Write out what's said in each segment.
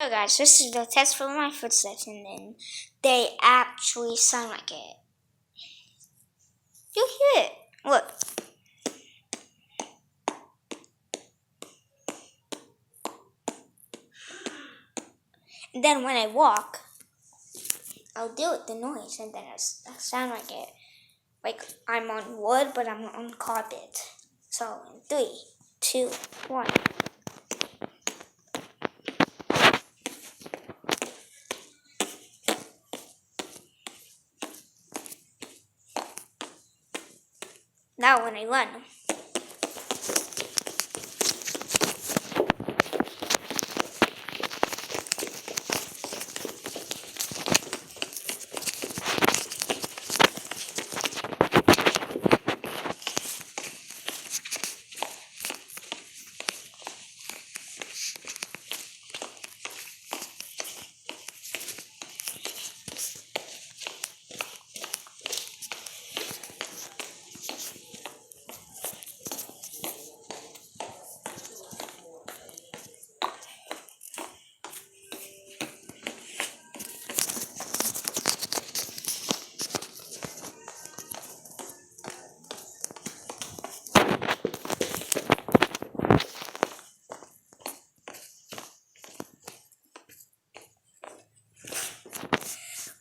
Hello guys, this is the test for my footsteps, and then they actually sound like it. You hear it. Look. And then when I walk, I'll do it, the noise, and then it'll sound like it. Like I'm on wood, but I'm on carpet. So, in 3, 2, 1. Now when I run.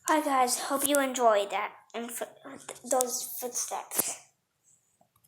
Hi guys, hope you enjoyed that and those footsteps.